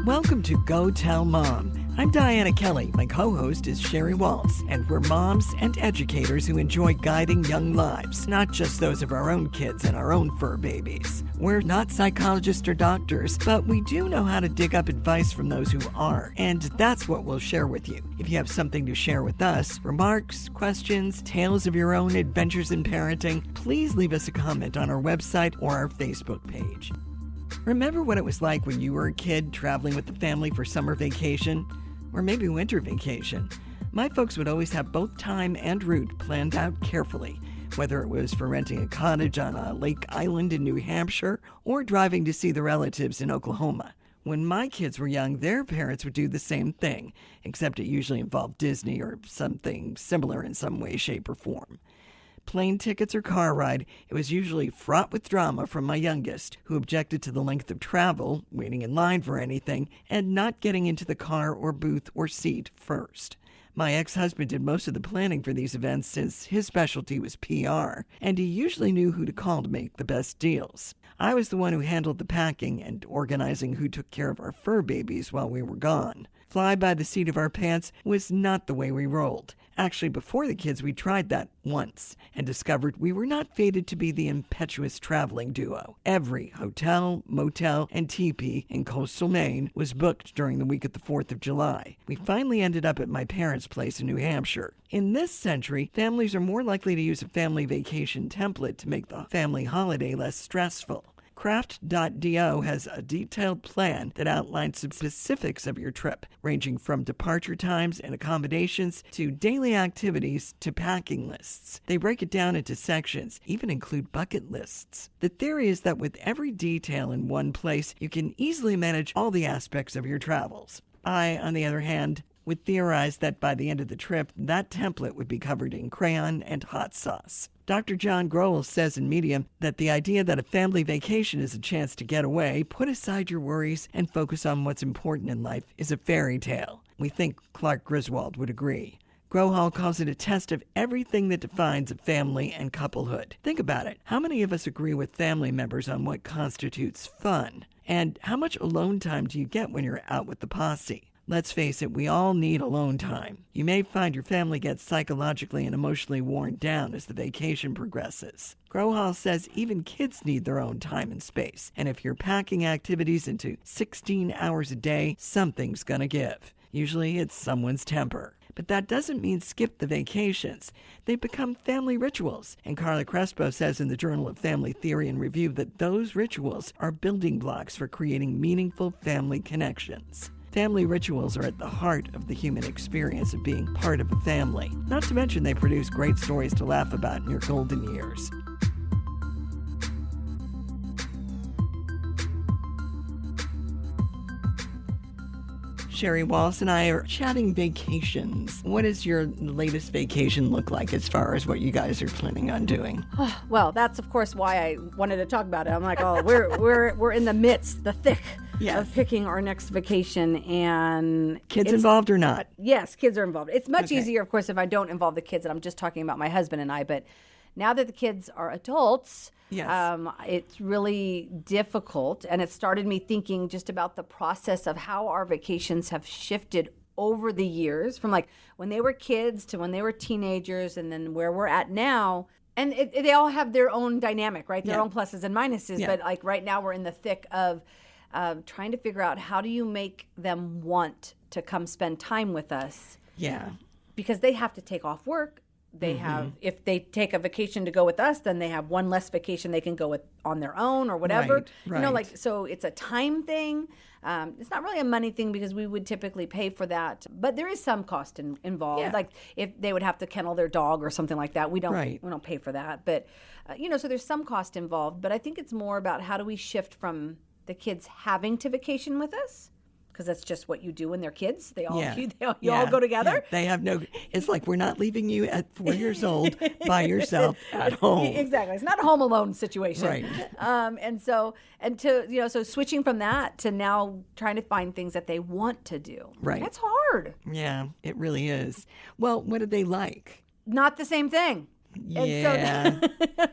Welcome to Go Tell Mom. I'm Dianna Kelly. My co-host is Sheri Waltz, and we're moms and educators who enjoy guiding young lives, not just those of our own kids and our own fur babies. We're not psychologists or doctors, but we do know how to dig up advice from those who are, and that's what we'll share with you. If you have something to share with us, remarks, questions, tales of your own adventures in parenting, please leave us a comment on our website or our Facebook page. Remember what it was like when you were a kid traveling with the family for summer vacation? Or maybe winter vacation? My folks would always have both time and route planned out carefully, whether it was for renting a cottage on a lake island in New Hampshire or driving to see the relatives in Oklahoma. When my kids were young, their parents would do the same thing, except it usually involved Disney or something similar in some way, shape, or form. Plane tickets or car ride, it was usually fraught with drama from my youngest, who objected to the length of travel, waiting in line for anything, and not getting into the car or booth or seat first. My ex-husband did most of the planning for these events since his specialty was PR, and he usually knew who to call to make the best deals. I was the one who handled the packing and organizing who took care of our fur babies while we were gone. Fly by the seat of our pants was not the way we rolled. Actually, before the kids, we tried that once and discovered we were not fated to be the impetuous traveling duo. Every hotel, motel, and teepee in coastal Maine was booked during the week of the 4th of July. We finally ended up at my parents' place in New Hampshire. In this century, families are more likely to use a family vacation template to make the family holiday less stressful. Craft.do has a detailed plan that outlines the specifics of your trip, ranging from departure times and accommodations to daily activities to packing lists. They break it down into sections, even include bucket lists. The theory is that with every detail in one place, you can easily manage all the aspects of your travels. I, on the other hand, would theorize that by the end of the trip, that template would be covered in crayon and hot sauce. Dr. John Grohl says in Medium that the idea that a family vacation is a chance to get away, put aside your worries, and focus on what's important in life is a fairy tale. We think Clark Griswold would agree. Grohl calls it a test of everything that defines a family and couplehood. Think about it. How many of us agree with family members on what constitutes fun? And how much alone time do you get when you're out with the posse? Let's face it, we all need alone time. You may find your family gets psychologically and emotionally worn down as the vacation progresses. Grohl says even kids need their own time and space. And if you're packing activities into 16 hours a day, something's gonna give. Usually it's someone's temper. But that doesn't mean skip the vacations. They become family rituals. And Carla Crespo says in the Journal of Family Theory and Review that those rituals are building blocks for creating meaningful family connections. Family rituals are at the heart of the human experience of being part of a family. Not to mention they produce great stories to laugh about in your golden years. Sheri Waltz and I are chatting vacations. What does your latest vacation look like as far as what you guys are planning on doing? Well, that's of course why I wanted to talk about it. I'm like, oh, we're in the midst, the thick of picking our next vacation, and kids involved or not? Yes, kids are involved. It's much easier, of course, if I don't involve the kids, and I'm just talking about my husband and I. But now that the kids are adults, it's really difficult, and it started me thinking just about the process of how our vacations have shifted over the years, from like when they were kids to when they were teenagers, and then where we're at now. And they all have their own dynamic, right? Their own pluses and minuses. But like right now, we're in the thick of trying to figure out how do you make them want to come spend time with us. Yeah. Because they have to take off work. They have, if they take a vacation to go with us, then they have one less vacation they can go with on their own or whatever. Right. You know, like, so it's a time thing. It's not really a money thing because we would typically pay for that, but there is some cost involved. Yeah. Like if they would have to kennel their dog or something like that, we don't pay for that. But so there's some cost involved. But I think it's more about how do we shift from the kids having to vacation with us, because that's just what you do when they're kids. They all you all go together. Yeah. They have no. It's like we're not leaving you at 4 years old by yourself at home. Exactly. It's not a Home Alone situation. Right. So switching from that to now trying to find things that they want to do. Right. That's hard. Yeah, it really is. Well, what do they like? Not the same thing. Yeah.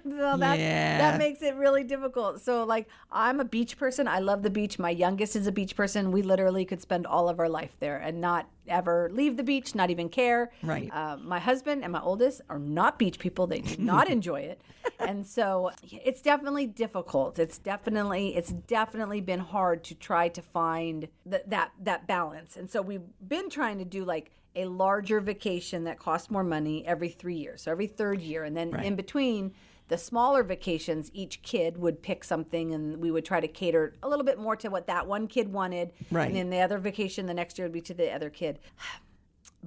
So that makes it really difficult. So like I'm a beach person. I love the beach. My youngest is a beach person. We literally could spend all of our life there and not ever leave the beach, not even care. Right. My husband and my oldest are not beach people. They do not enjoy it. And so it's definitely difficult. It's definitely been hard to try to find that balance. And so we've been trying to do like a larger vacation that costs more money every 3 years. So every third year. And then in between the smaller vacations, each kid would pick something and we would try to cater a little bit more to what that one kid wanted. Right. And then the other vacation the next year would be to the other kid.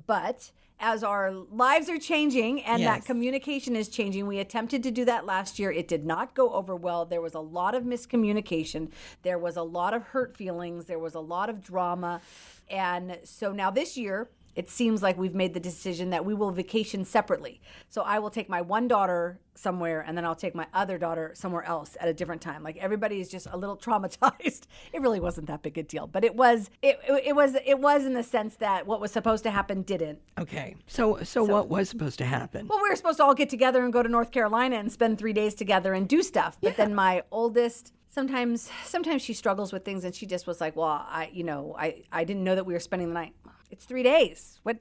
But as our lives are changing and that communication is changing, we attempted to do that last year. It did not go over well. There was a lot of miscommunication. There was a lot of hurt feelings. There was a lot of drama. And so now this year, it seems like we've made the decision that we will vacation separately. So I will take my one daughter somewhere and then I'll take my other daughter somewhere else at a different time. Like everybody is just a little traumatized. It really wasn't that big a deal, but it was in the sense that what was supposed to happen didn't. Okay. So what was supposed to happen? Well, we were supposed to all get together and go to North Carolina and spend 3 days together and do stuff. But then my oldest, sometimes she struggles with things and she just was like, well, I didn't know that we were spending the night. It's 3 days. What?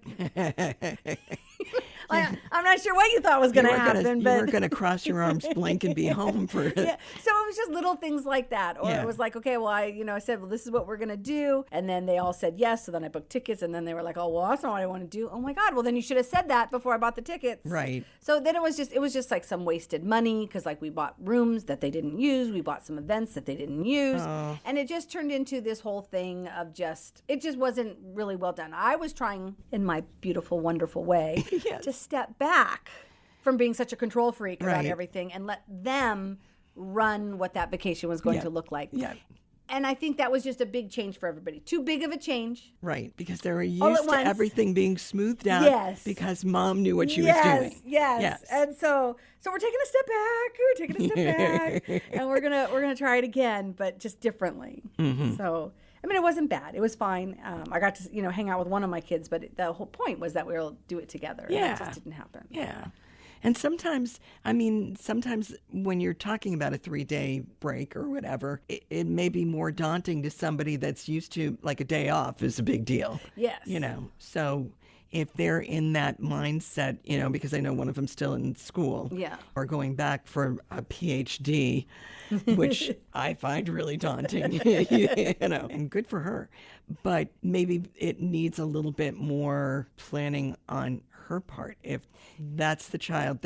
I'm not sure what you thought was going to happen. You were going to cross your arms, blink, and be home for it. Yeah. So it was just little things like that. Or it was like, okay, well, I said, well, this is what we're going to do. And then they all said yes. So then I booked tickets. And then they were like, oh, well, that's not what I want to do. Oh, my God. Well, then you should have said that before I bought the tickets. Right. So then it was just like some wasted money because like we bought rooms that they didn't use. We bought some events that they didn't use. Oh. And it just turned into this whole thing of it just wasn't really well done. I was trying in my beautiful, wonderful way to step back from being such a control freak about everything and let them run what that vacation was going to look like. Yeah. And I think that was just a big change for everybody. Too big of a change. Right, because they were used to everything being smoothed out because mom knew what she was doing. Yes. And so we're taking a step back. And we're gonna try it again, but just differently. Mm-hmm. So I mean, it wasn't bad. It was fine. I got to, hang out with one of my kids, but the whole point was that we will do it together. Yeah. And that just didn't happen. Yeah. And sometimes when you're talking about a 3-day break or whatever, it may be more daunting to somebody that's used to, like, a day off is a big deal. Yes. So if they're in that mindset, because I know one of them's still in school or going back for a PhD, which I find really daunting, and good for her. But maybe it needs a little bit more planning on her part if that's the child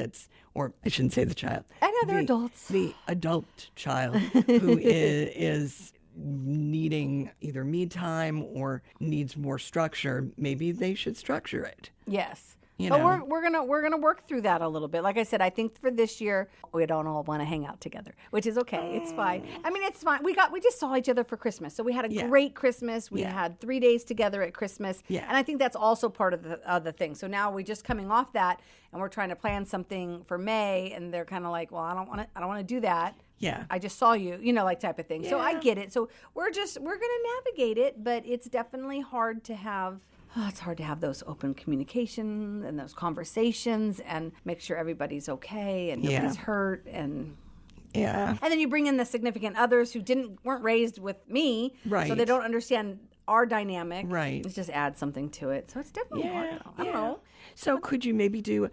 or I shouldn't say the child. I know they're adults. The adult child who is needing either me time or needs more structure, maybe they should structure it. Yes. But we're gonna work through that a little bit. Like I said, I think for this year we don't all want to hang out together, which is okay. It's fine. I mean, it's fine. We just saw each other for Christmas, so we had a great Christmas. We had 3 days together at Christmas, and I think that's also part of the thing. So now we're just coming off that, and we're trying to plan something for May, and they're kind of like, well, I don't want to do that. Yeah. I just saw you, like type of thing. Yeah. So I get it. So we're going to navigate it, but it's definitely hard to have. It's hard to have those open communications and those conversations and make sure everybody's okay and nobody's hurt and then you bring in the significant others who weren't raised with me, so they don't understand our dynamic. Right. It just adds something to it. So it's definitely hard. I don't know. So could you maybe do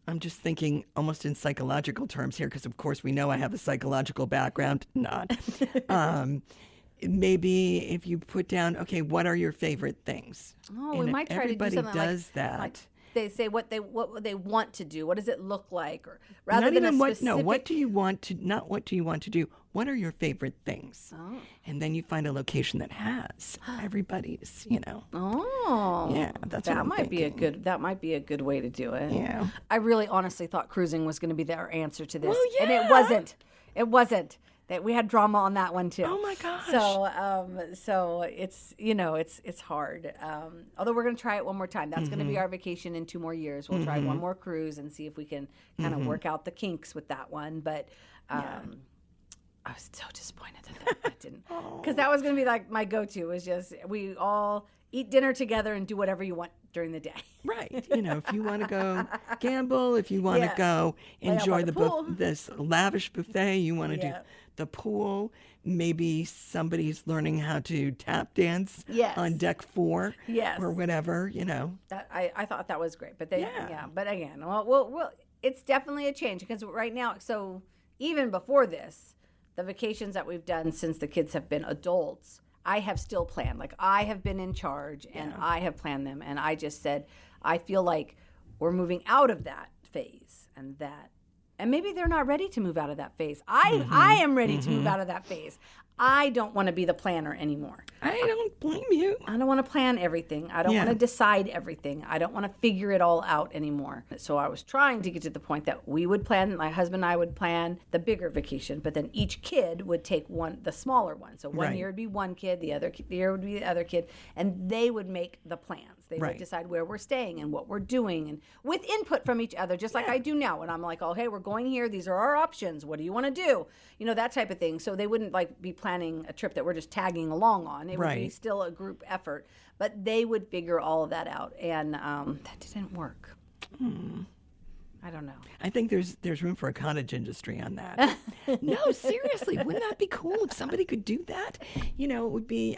I'm just thinking almost in psychological terms here because of course we know I have a psychological background. Not. Maybe if you put down, okay, what are your favorite things? Oh, we might try to do something does that. Like they say what they want to do. What does it look like? Or rather than a specific... what do you want to, not what do you want to do, what are your favorite things? Oh. And then you find a location that has everybody's, Oh. Yeah, that's what I'm thinking. That might be a good way to do it. Yeah. I really honestly thought cruising was going to be our answer to this. Well, yeah. And it wasn't. It wasn't. That we had drama on that one too. Oh my gosh! So it's it's hard. Although we're going to try it one more time. That's going to be our vacation in 2 more years. We'll try one more cruise and see if we can kind of work out the kinks with that one. But I was so disappointed that didn't. Because that was going to be like my go-to was just we all eat dinner together and do whatever you want during the day. Right. You know, if you want to go gamble, if you want to go enjoy this lavish buffet, you want to do the pool, maybe somebody's learning how to tap dance on deck 4 or whatever, you know. That I thought that was great. But but again, well, it's definitely a change because right now, so even before this, the vacations that we've done since the kids have been adults, I have still planned. Like I have been in charge and I have planned them. And I just said, I feel like we're moving out of that phase and maybe they're not ready to move out of that phase. I am ready to move out of that phase. I don't want to be the planner anymore. I don't blame you. I don't want to plan everything. I don't want to decide everything. I don't want to figure it all out anymore. So I was trying to get to the point that we would plan, my husband and I would plan the bigger vacation, but then each kid would take the smaller one. So one year would be one kid, the other year would be the other kid, and they would make the plans. They would decide where we're staying and what we're doing and with input from each other, just like I do now. When I'm like, oh, hey, we're going here. These are our options. What do you want to do? You know, that type of thing. So they wouldn't like be planning a trip that we're just tagging along on. It would be still a group effort, but they would figure all of that out. And that didn't work. I don't know. I think there's room for a cottage industry on that. No, seriously, wouldn't that be cool if somebody could do that? You know, it would be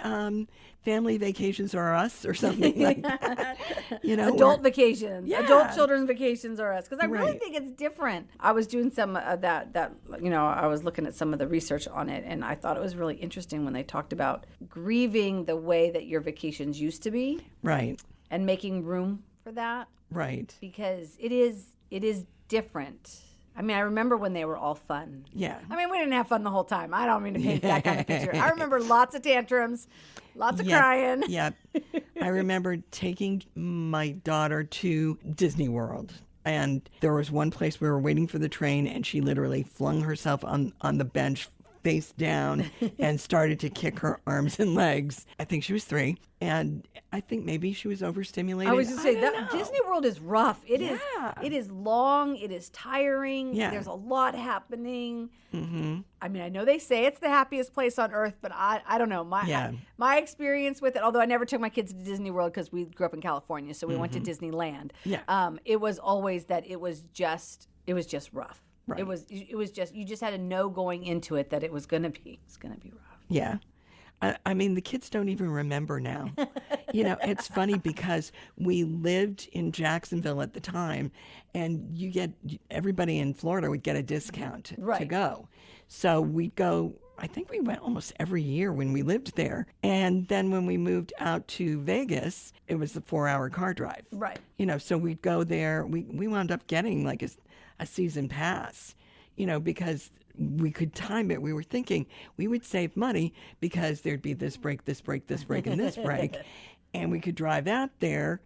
family vacations or us or something like that. You know, adult vacations, adult children's vacations or us. Because I really think it's different. I was doing some of that, you know, I was looking at some of the research on it, and I thought it was really interesting when they talked about grieving the way that your vacations used to be. Right. And making room for that. Right. Because it is different. I mean, I remember when they were all fun. Yeah. I mean, we didn't have fun the whole time. I don't mean to paint that kind of picture. I remember lots of tantrums, lots of crying. Yeah. I remember taking my daughter to Disney World. And there was one place we were waiting for the train, and she literally flung herself on the bench face down and started to kick her arms and legs. I think she was 3. And I think maybe she was overstimulated. I was just saying that Disney World is rough. It is long. It is tiring. Yeah. There's a lot happening. Mm-hmm. I mean, I know they say it's the happiest place on earth, but I don't know. My experience with it, although I never took my kids to Disney World because we grew up in California, so we went to Disneyland. Yeah. It was always that it was just rough. Right. It was just, you just had to know going into it that it was going to be rough. Yeah. I mean, the kids don't even remember now. You know, it's funny because we lived in Jacksonville at the time, and everybody in Florida would get a discount to go. So we'd go, I think we went almost every year when we lived there. And then when we moved out to Vegas, it was the 4-hour car drive. Right. You know, so we'd go there. We wound up getting like a season pass, you know, because we could time it. We were thinking we would save money because there'd be this break, this break, this break, and this break. And we could drive out there,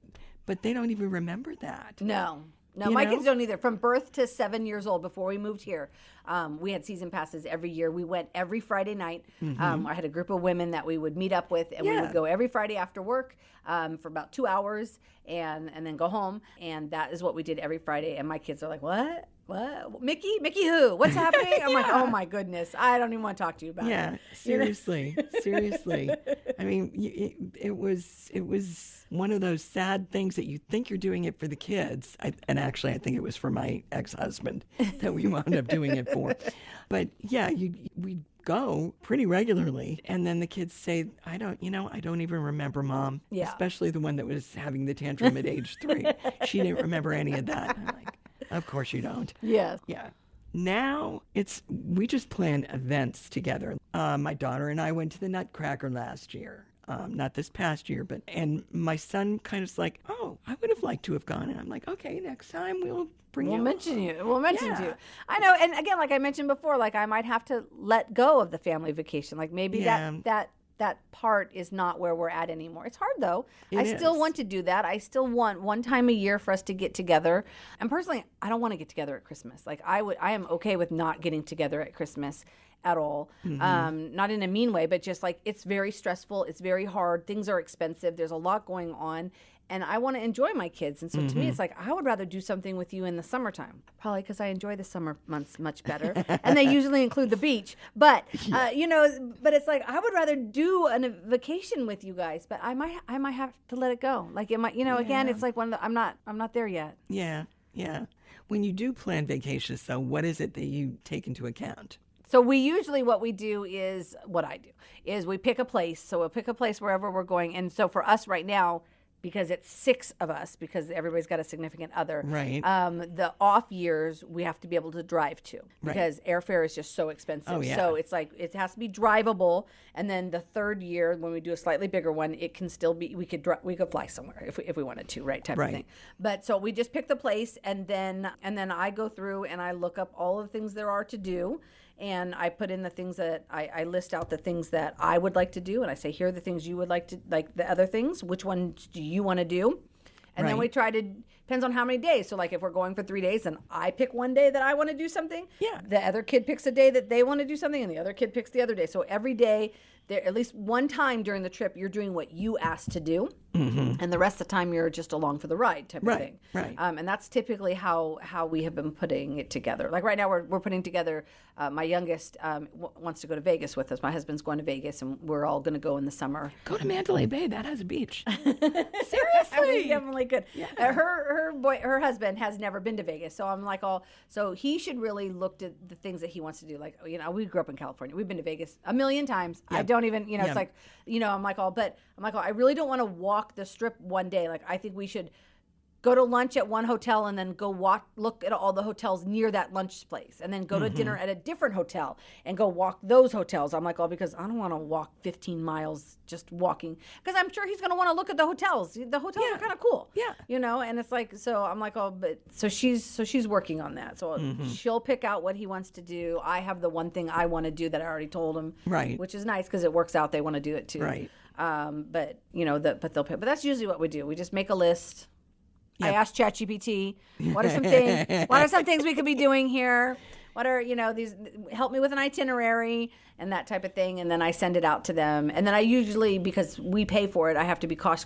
but they don't even remember that. No, my kids don't either. From birth to 7 years old, before we moved here, we had season passes every year. We went every Friday night. I had a group of women that we would meet up with, and we would go every Friday after work for about 2 hours and then go home. And that is what we did every Friday. And my kids are like, what? Mickey who? What's happening? I'm like, oh my goodness. I don't even want to talk to you about it. Yeah, seriously. Seriously. I mean, it was one of those sad things that you think you're doing it for the kids. And actually, I think it was for my ex-husband that we wound up doing it for. But yeah, we go pretty regularly. And then the kids say, I don't even remember Mom. Yeah. Especially the one that was having the tantrum at age 3. She didn't remember any of that. I'm like, of course you don't. Yes. Yeah. Now we just plan events together. My daughter and I went to the Nutcracker last year. Not this past year, and my son kind of like, oh, I would have liked to have gone. And I'm like, okay, next time we'll mention you. We'll mention you. I know. And again, like I mentioned before, like I might have to let go of the family vacation. Like maybe that part is not where we're at anymore. It's hard though. I still want to do that. I still want one time a year for us to get together. And personally, I don't want to get together at Christmas. Like I am okay with not getting together at Christmas at all. Not in a mean way, but just like it's very stressful. It's very hard. Things are expensive. There's a lot going on. and I want to enjoy my kids. And so to me, it's like, I would rather do something with you in the summertime, probably because I enjoy the summer months much better. And they usually include the beach. But, but it's like, I would rather do a vacation with you guys, but I might have to let it go. Like, it might, again, it's like I'm not there yet. Yeah. Yeah. When you do plan vacations, though, what is it that you take into account? So what we do is, what I do is we pick a place. So we'll pick a place wherever we're going. And so for us right now, because it's 6 of us, because everybody's got a significant other. Right. The off years we have to be able to drive to, because airfare is just so expensive. Oh, yeah. So it's like it has to be drivable. And then the third year, when we do a slightly bigger one, it can still be we could fly somewhere if we wanted to, right? Type of thing. But so we just pick the place, and then I go through and I look up all of the things there are to do. And I put in the things that I list out the things that I would like to do. And I say, here are the things you would like to, like the other things. Which ones do you want to do? And then we try to, depends on how many days. So like if we're going for 3 days, then I pick one day that I want to do something. Yeah. The other kid picks a day that they want to do something, and the other kid picks the other day. So every day, there at least one time during the trip, you're doing what you asked to do. And the rest of the time, you're just along for the ride type of thing. Right. And that's typically how we have been putting it together. Like right now, we're putting together, my youngest wants to go to Vegas with us. My husband's going to Vegas, and we're all going to go in the summer. Go to Mandalay Bay. That has a beach. Seriously. We definitely could. Yeah. Her husband has never been to Vegas. So I'm like, so he should really look at the things that he wants to do. Like, we grew up in California. We've been to Vegas a million times. Yep. I don't even, it's like, I'm like, I really don't want to walk the strip one day. Like, I think we should go to lunch at one hotel and then go look at all the hotels near that lunch place, and then go to dinner at a different hotel and go walk those hotels. I'm like, because I don't want to walk 15 miles just walking, because I'm sure he's going to want to look at the hotels. The hotels are kind of cool. Yeah. And it's like, so I'm like, so she's working on that. So she'll pick out what he wants to do. I have the one thing I want to do that I already told him. Right. Which is nice because it works out. They want to do it too. Right. But they'll pick. But that's usually what we do. We just make a list. Yep. I asked ChatGPT, what are some things we could be doing here? What are, these, help me with an itinerary and that type of thing. And then I send it out to them. And then I usually, because we pay for it, I have to be I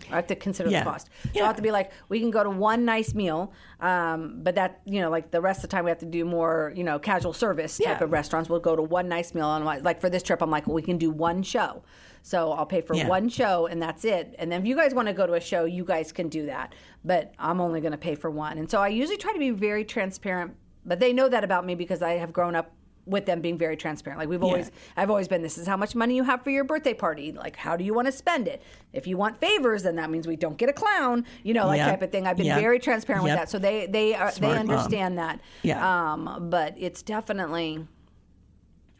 have to consider the cost. So I have to be like, we can go to one nice meal, but that, like the rest of the time we have to do more, casual service type of restaurants. We'll go to one nice meal. And like for this trip, I'm like, well, we can do one show. So I'll pay for one show, and that's it. And then if you guys want to go to a show, you guys can do that. But I'm only going to pay for one. And so I usually try to be very transparent. But they know that about me because I have grown up with them being very transparent. Like I've always been, this is how much money you have for your birthday party. Like, how do you want to spend it? If you want favors, then that means we don't get a clown, type of thing. I've been very transparent with that. So they understand that. Yeah. But it's definitely,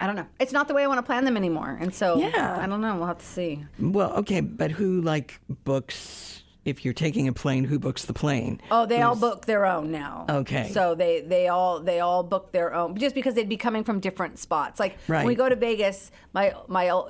I don't know. It's not the way I want to plan them anymore. And so, I don't know. We'll have to see. Well, okay. But who books, if you're taking a plane, who books the plane? Oh, they all book their own now. Okay. So they all book their own, just because they'd be coming from different spots. Like when we go to Vegas, my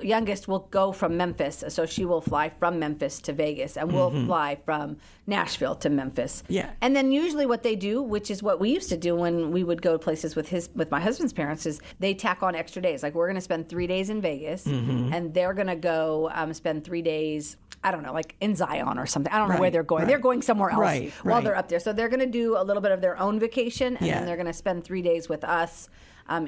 youngest will go from Memphis, so she will fly from Memphis to Vegas, and we'll fly from Nashville to Memphis. Yeah. And then usually what they do, which is what we used to do when we would go to places with my husband's parents, is they tack on extra days. Like, we're going to spend 3 days in Vegas, and they're going to go spend 3 days, I don't know, like in Zion or something. I don't know where they're going. They're going somewhere else while they're up there. So they're going to do a little bit of their own vacation, and then they're going to spend 3 days with us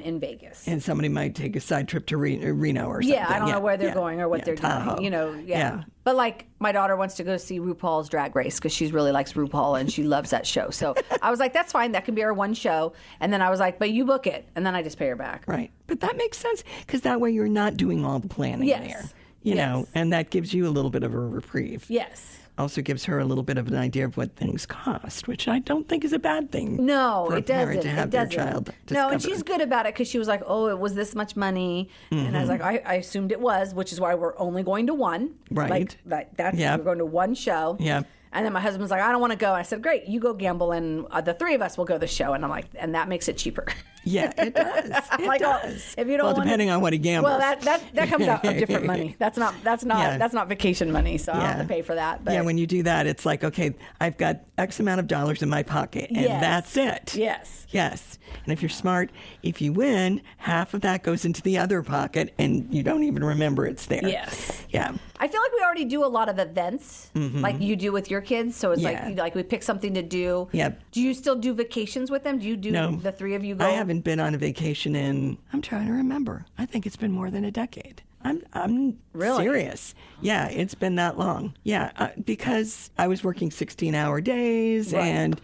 in Vegas. And somebody might take a side trip to Reno or something. Yeah, I don't know where they're going or what they're doing. But like, my daughter wants to go see RuPaul's Drag Race because she really likes RuPaul and she loves that show. So I was like, that's fine. That can be our one show. And then I was like, but you book it. And then I just pay her back. Right. But that makes sense, because that way you're not doing all the planning there. You know, and that gives you a little bit of a reprieve. Yes. Also gives her a little bit of an idea of what things cost, which I don't think is a bad thing. No, for it doesn't. To have their child discover. No, and she's good about it, because she was like, oh, it was this much money. And I was like, I assumed it was, which is why we're only going to one. Right. Like that's we're going to one show. Yeah. And then my husband was like, I don't want to go. And I said, great, you go gamble, and the 3 of us will go to the show. And I'm like, and that makes it cheaper. Yeah, it does. It does. If you don't depending on what he gambles. Well, that comes out of different money. That's not vacation money, so I'll have to pay for that. But yeah, when you do that, it's like, okay, I've got X amount of dollars in my pocket, and that's it. Yes. Yes. And if you're smart, if you win, half of that goes into the other pocket, and you don't even remember it's there. Yes. Yeah. I feel like we already do a lot of events, like you do with your kids. So it's like we pick something to do. Yep. Do you still do vacations with them? Do you do the three of you go? I haven't been on a vacation in, I'm trying to remember. I think it's been more than a decade. I'm really serious. Yeah, it's been that long. Yeah, because I was working 16-hour days and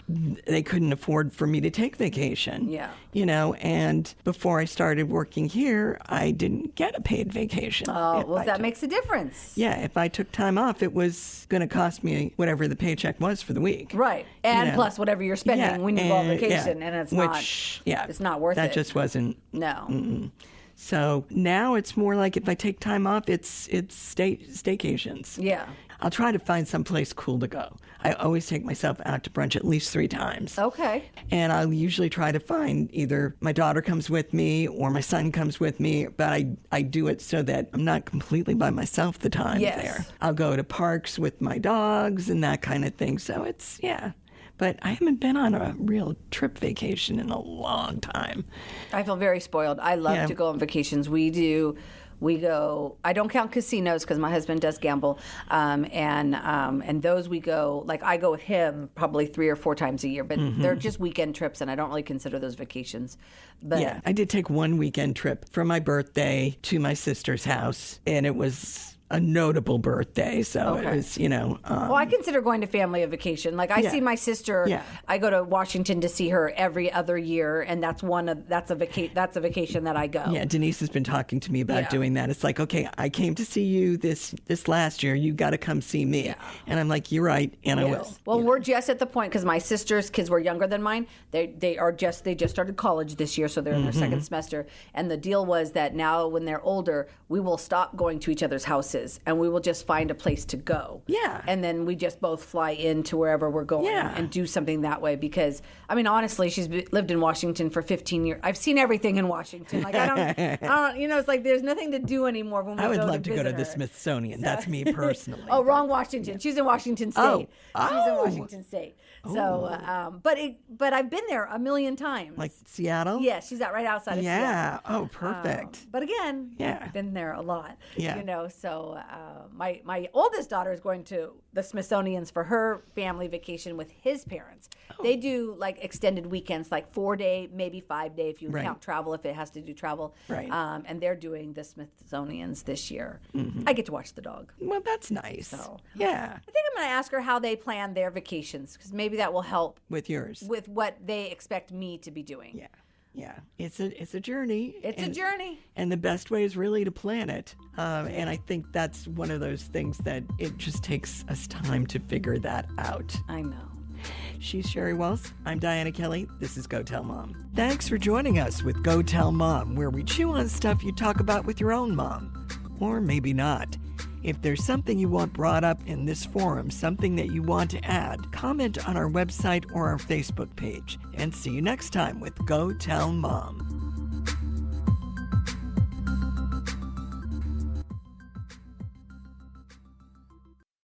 they couldn't afford for me to take vacation. Yeah. You know, and before I started working here, I didn't get a paid vacation. Oh, well, that makes a difference. Yeah, if I took time off, it was going to cost me whatever the paycheck was for the week. Right. And plus whatever you're spending when you go on vacation. And it's it's not worth it. That just wasn't. No. Mm-mm. So now it's more like if I take time off, it's staycations. Yeah. I'll try to find someplace cool to go. I always take myself out to brunch at least 3 times. Okay. And I'll usually try to find either my daughter comes with me or my son comes with me, but I do it so that I'm not completely by myself the time there. I'll go to parks with my dogs and that kind of thing. So it's, But I haven't been on a real trip vacation in a long time. I feel very spoiled. I love to go on vacations. We go, I don't count casinos because my husband does gamble. And those we go, like I go with him probably 3 or 4 times a year, but they're just weekend trips and I don't really consider those vacations. But yeah, I did take one weekend trip for my birthday to my sister's house, and it was a notable birthday, so it was, well, I consider going to family a vacation. Like I see my sister. Yeah. I go to Washington to see her every other year, and that's a vacation that I go. Yeah, Denise has been talking to me about doing that. It's like, okay, I came to see you this last year. You got to come see me, and I'm like, you're right, and I will. Well, we're just at the point because my sister's kids were younger than mine. They just started college this year, so they're in their second semester. And the deal was that now when they're older, we will stop going to each other's houses. And we will just find a place to go. Yeah. And then we just both fly into wherever we're going and do something that way. Because, I mean, honestly, she's lived in Washington for 15 years. I've seen everything in Washington. Like, I don't, it's like there's nothing to do anymore when we go to visit her. I would love to go to the Smithsonian. So, that's me personally. Wrong Washington. She's in Washington State. She's in Washington State. So, but I've been there a million times. Like Seattle? Yeah, she's right outside of Seattle. Yeah. Oh, perfect. But again, I've been there a lot. Yeah. So my oldest daughter is going to the Smithsonian's for her family vacation with his parents. Oh. They do like extended weekends, like 4-day, maybe 5-day if you count travel, if it has to do travel. Right. And they're doing the Smithsonian's this year. I get to watch the dog. Well, that's nice. So, yeah. I think I'm going to ask her how they plan their vacations because maybe that will help with yours, with what they expect me to be doing. Yeah. Yeah, it's a journey. It's a journey. And the best way is really to plan it. And I think that's one of those things that it just takes us time to figure that out. I know. She's Sheri Waltz. I'm Dianna Kelly. This is Go Tell Mom. Thanks for joining us with Go Tell Mom, where we chew on stuff you talk about with your own mom. Or maybe not. If there's something you want brought up in this forum, something that you want to add, comment on our website or our Facebook page. And see you next time with Go Tell Mom.